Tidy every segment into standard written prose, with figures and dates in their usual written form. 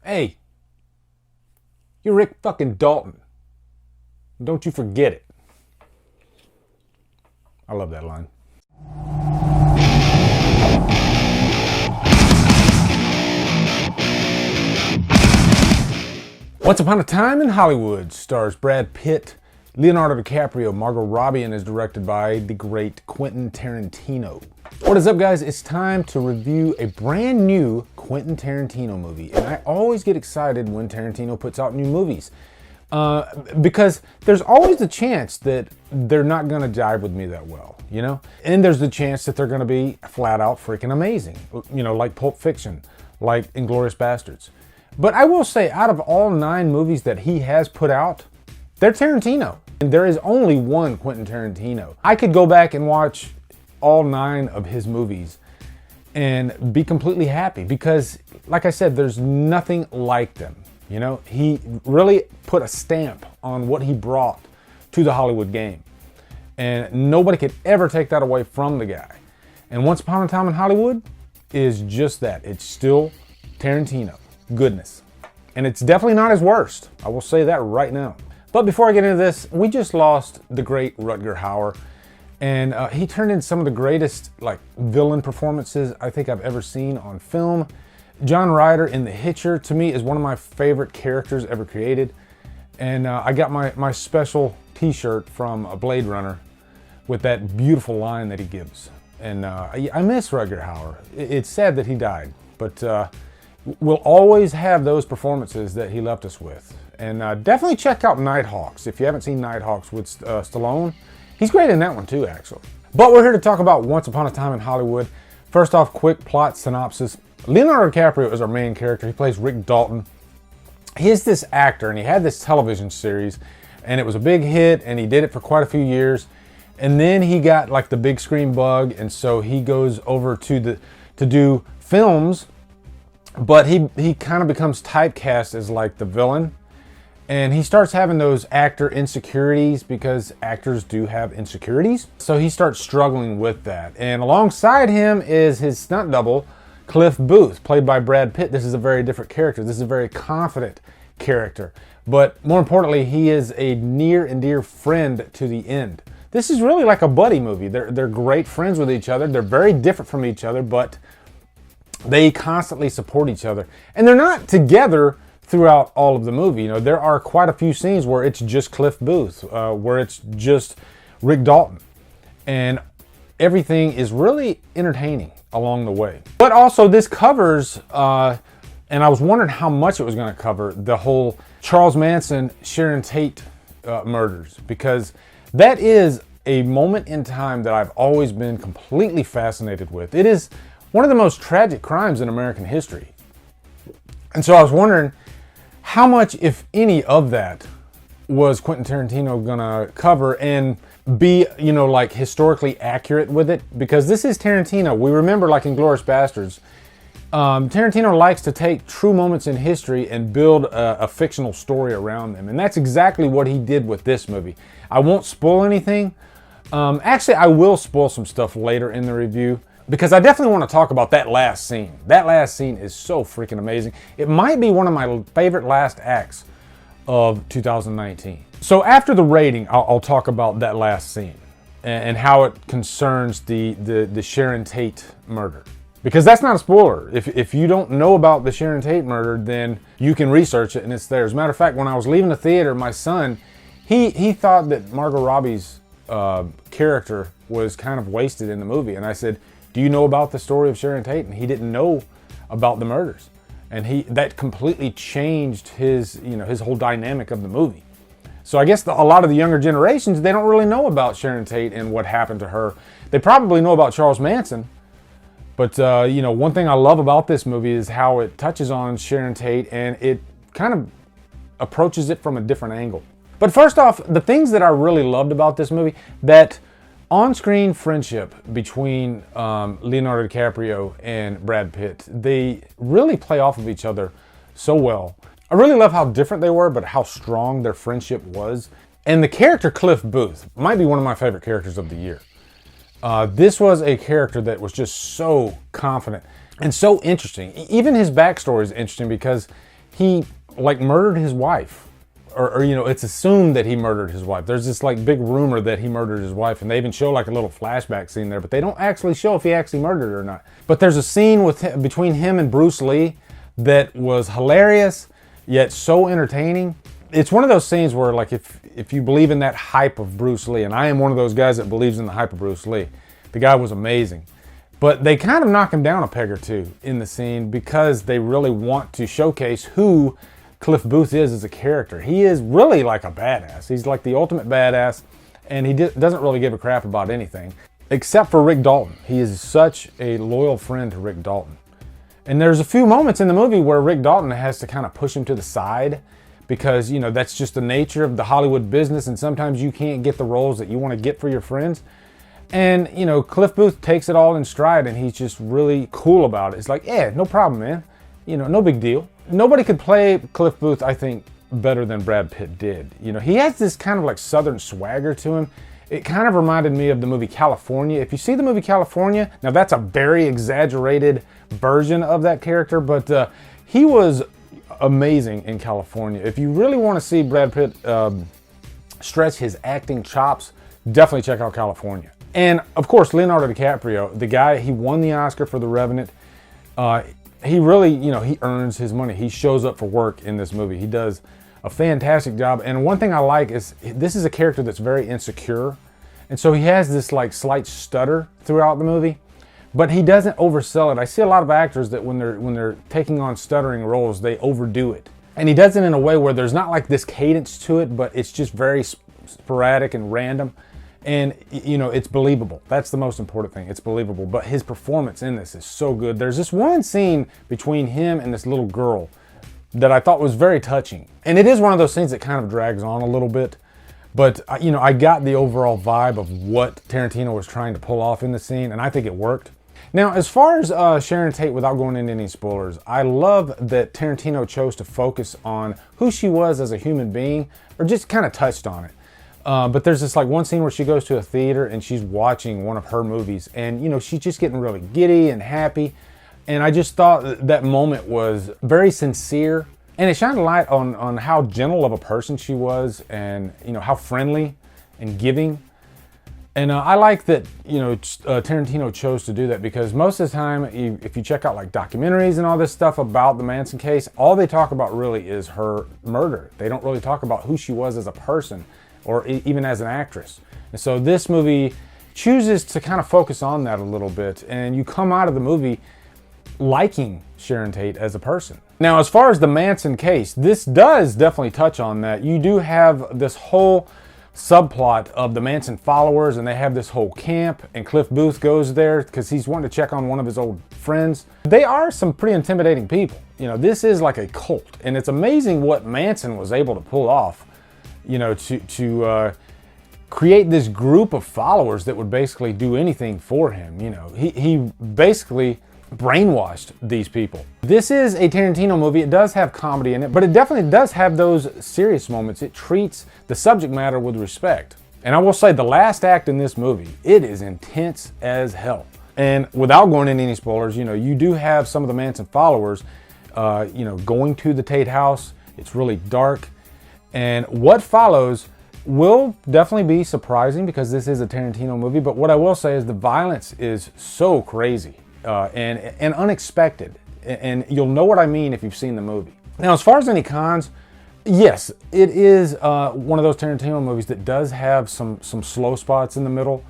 Hey, you're Rick fucking Dalton. Don't you forget it. I love that line. Once Upon a Time in Hollywood stars Brad Pitt, Leonardo DiCaprio, Margot Robbie, and is directed by the great Quentin Tarantino. What is up, guys? It's time to review a brand new Quentin Tarantino movie. And I always get excited when Tarantino puts out new movies because there's always the chance that they're not going to jive with me that well, you know? And there's the chance that they're going to be flat out freaking amazing, you know, like Pulp Fiction, like Inglourious Basterds. But I will say, out of all 9 movies that he has put out, they're Tarantino. And there is only one Quentin Tarantino. I could go back and watch all 9 of his movies and be completely happy because, like I said, there's nothing like them. You know, he really put a stamp on what he brought to the Hollywood game. And nobody could ever take that away from the guy. And Once Upon a Time in Hollywood is just that. It's still Tarantino goodness. And it's definitely not his worst. I will say that right now. But before I get into this, we just lost the great Rutger Hauer. And he turned in some of the greatest villain performances I think I've ever seen on film. John Ryder in The Hitcher, to me, is one of my favorite characters ever created. And I got my special t-shirt from Blade Runner with that beautiful line that he gives. And I miss Rutger Hauer. It's sad that he died, but we'll always have those performances that he left us with. And definitely check out Nighthawks. If you haven't seen Nighthawks with Stallone, he's great in that one too, actually. But we're here to talk about Once Upon a Time in Hollywood. First off, quick plot synopsis. Leonardo DiCaprio is our main character. He plays Rick Dalton. He is this actor, and he had this television series, and it was a big hit, and he did it for quite a few years. And then he got the big screen bug, and so he goes over to do films, but he kind of becomes typecast as the villain. And he starts having those actor insecurities because actors do have insecurities. So he starts struggling with that. And alongside him is his stunt double, Cliff Booth, played by Brad Pitt. This is a very different character. This is a very confident character. But more importantly, he is a near and dear friend to the end. This is really like a buddy movie. They're great friends with each other. They're very different from each other, but they constantly support each other. And they're not together throughout all of the movie. You know, there are quite a few scenes where it's just Cliff Booth, where it's just Rick Dalton. And everything is really entertaining along the way. But also this covers, and I was wondering how much it was going to cover, the whole Charles Manson, Sharon Tate murders. Because that is a moment in time that I've always been completely fascinated with. It is one of the most tragic crimes in American history. And so I was wondering how much, if any, of that was Quentin Tarantino gonna cover and be, historically accurate with it? Because this is Tarantino. We remember, Inglourious Basterds, Tarantino likes to take true moments in history and build a fictional story around them. And that's exactly what he did with this movie. I won't spoil anything. Actually, I will spoil some stuff later in the review, because I definitely want to talk about that last scene. That last scene is so freaking amazing. It might be one of my favorite last acts of 2019. So after the rating, I'll talk about that last scene and how it concerns the Sharon Tate murder. Because that's not a spoiler. If you don't know about the Sharon Tate murder, then you can research it and it's there. As a matter of fact, when I was leaving the theater, my son, he thought that Margot Robbie's character was kind of wasted in the movie. And I said, do you know about the story of Sharon Tate? And he didn't know about the murders. And that completely changed his whole dynamic of the movie. So I guess a lot of the younger generations, they don't really know about Sharon Tate and what happened to her. They probably know about Charles Manson. But, one thing I love about this movie is how it touches on Sharon Tate and it kind of approaches it from a different angle. But first off, the things that I really loved about this movie, that on-screen friendship between Leonardo DiCaprio and Brad Pitt, they really play off of each other so well. I really love how different they were, but how strong their friendship was. And the character Cliff Booth might be one of my favorite characters of the year. This was a character that was just so confident and so interesting. Even his backstory is interesting because he like murdered his wife. Or you know, it's assumed that he murdered his wife. There's this like big rumor that he murdered his wife, and they even show like a little flashback scene there, but they don't actually show if he actually murdered her or not. But there's a scene between him and Bruce Lee that was hilarious, yet so entertaining. It's one of those scenes where like if you believe in that hype of Bruce Lee, and I am one of those guys that believes in the hype of Bruce Lee, the guy was amazing. But they kind of knock him down a peg or two in the scene because they really want to showcase who Cliff Booth is as a character. He is really like a badass. He's like the ultimate badass, and he doesn't really give a crap about anything, except for Rick Dalton. He is such a loyal friend to Rick Dalton. And there's a few moments in the movie where Rick Dalton has to kind of push him to the side because, you know, that's just the nature of the Hollywood business, and sometimes you can't get the roles that you want to get for your friends. And, you know, Cliff Booth takes it all in stride, and he's just really cool about it. It's like, yeah, no problem, man. You know, no big deal. Nobody could play Cliff Booth, I think, better than Brad Pitt did. You know, he has this kind of like Southern swagger to him. It kind of reminded me of the movie California. If you see the movie California, now that's a very exaggerated version of that character, but he was amazing in California. If you really want to see Brad Pitt stretch his acting chops, definitely check out California. And of course, Leonardo DiCaprio, the guy, he won the Oscar for The Revenant. He really, you know, he earns his money. He shows up for work in this movie. He does a fantastic job. And one thing I like is this is a character that's very insecure. And so he has this like slight stutter throughout the movie, but he doesn't oversell it. I see a lot of actors that when they're taking on stuttering roles, they overdo it. And he does it in a way where there's not like this cadence to it, but it's just very sporadic and random. And, you know, it's believable. That's the most important thing. It's believable. But his performance in this is so good. There's this one scene between him and this little girl that I thought was very touching. And it is one of those scenes that kind of drags on a little bit. But, you know, I got the overall vibe of what Tarantino was trying to pull off in the scene, and I think it worked. Now, as far as Sharon Tate, without going into any spoilers, I love that Tarantino chose to focus on who she was as a human being, or just kind of touched on it. But there's this like one scene where she goes to a theater and she's watching one of her movies, and you know, she's just getting really giddy and happy. And I just thought that moment was very sincere, and it shined a light on how gentle of a person she was, and you know, how friendly and giving. And I like that, you know, Tarantino chose to do that, because most of the time, if you check out like documentaries and all this stuff about the Manson case, all they talk about really is her murder. They don't really talk about who she was as a person, or even as an actress. And so this movie chooses to kind of focus on that a little bit, and you come out of the movie liking Sharon Tate as a person. Now, as far as the Manson case, this does definitely touch on that. You do have this whole subplot of the Manson followers, and they have this whole camp, and Cliff Booth goes there because he's wanting to check on one of his old friends. They are some pretty intimidating people. You know, this is like a cult, and it's amazing what Manson was able to pull off, you know, to create this group of followers that would basically do anything for him. You know, he basically brainwashed these people. This is a Tarantino movie. It does have comedy in it, but it definitely does have those serious moments. It treats the subject matter with respect. And I will say the last act in this movie, it is intense as hell. And without going into any spoilers, you know, you do have some of the Manson followers, you know, going to the Tate house. It's really dark. And what follows will definitely be surprising because this is a Tarantino movie, but what I will say is the violence is so crazy and unexpected. And you'll know what I mean if you've seen the movie. Now, as far as any cons, yes, it is one of those Tarantino movies that does have some slow spots in the middle.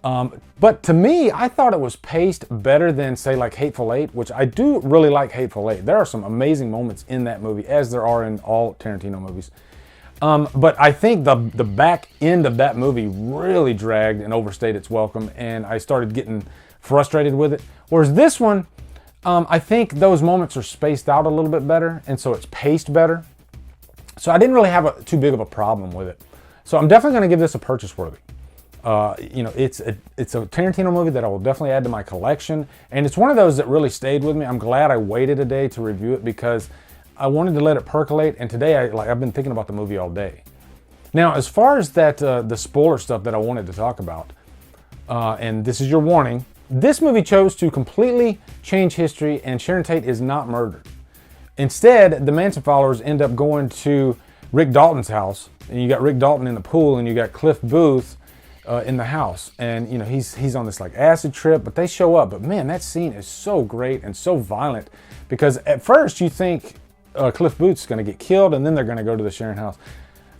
But to me, I thought it was paced better than, say, like Hateful Eight, which I do really like Hateful Eight. There are some amazing moments in that movie, as there are in all Tarantino movies. But I think the back end of that movie really dragged and overstayed its welcome, and I started getting frustrated with it. Whereas this one, I think those moments are spaced out a little bit better, and so it's paced better. So I didn't really have too big of a problem with it. So I'm definitely going to give this a purchase worthy. You know, it's a Tarantino movie that I will definitely add to my collection, and it's one of those that really stayed with me. I'm glad I waited a day to review it because I wanted to let it percolate, and today I've been thinking about the movie all day. Now, as far as that the spoiler stuff that I wanted to talk about, and this is your warning, this movie chose to completely change history, and Sharon Tate is not murdered. Instead, the Manson followers end up going to Rick Dalton's house, and you got Rick Dalton in the pool, and you got Cliff Booth in the house, and you know he's on this like acid trip, but they show up. But man, that scene is so great and so violent, because at first you think Cliff Booth's going to get killed, and then they're going to go to the Sharon house,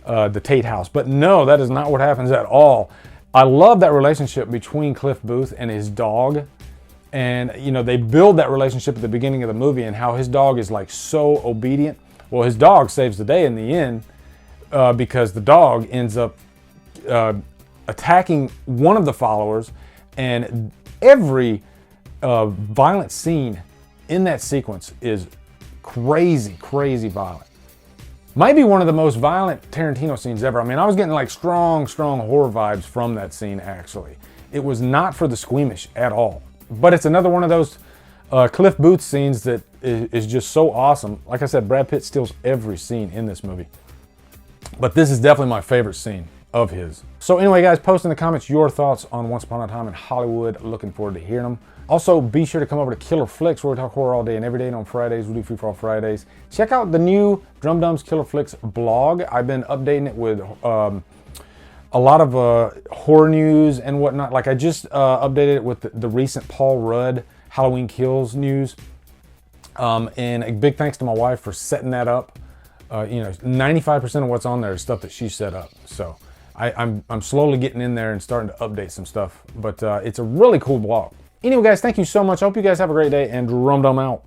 the Tate house. But no, that is not what happens at all. I love that relationship between Cliff Booth and his dog. And, you know, they build that relationship at the beginning of the movie, and how his dog is like so obedient. Well, his dog saves the day in the end because the dog ends up attacking one of the followers, and every violent scene in that sequence is crazy, crazy violent. Might be one of the most violent Tarantino scenes ever. I mean, I was getting like strong horror vibes from that scene, actually. It was not for the squeamish at all. But it's another one of those Cliff Booth scenes that is just so awesome. Like I said, Brad Pitt steals every scene in this movie. But this is definitely my favorite scene of his. So anyway, guys, post in the comments your thoughts on Once Upon a Time in Hollywood. Looking forward to hearing them. Also, be sure to come over to Killer Flicks, where we talk horror all day and every day. And on Fridays, we do Free For All Fridays. Check out the new Drumdums Killer Flicks blog. I've been updating it with a lot of horror news and whatnot. Like I just updated it with the recent Paul Rudd Halloween Kills news. And a big thanks to my wife for setting that up. You know, 95% of what's on there is stuff that she set up. So I'm slowly getting in there and starting to update some stuff. But it's a really cool blog. Anyway, guys, thank you so much. I hope you guys have a great day, and Drumdum out.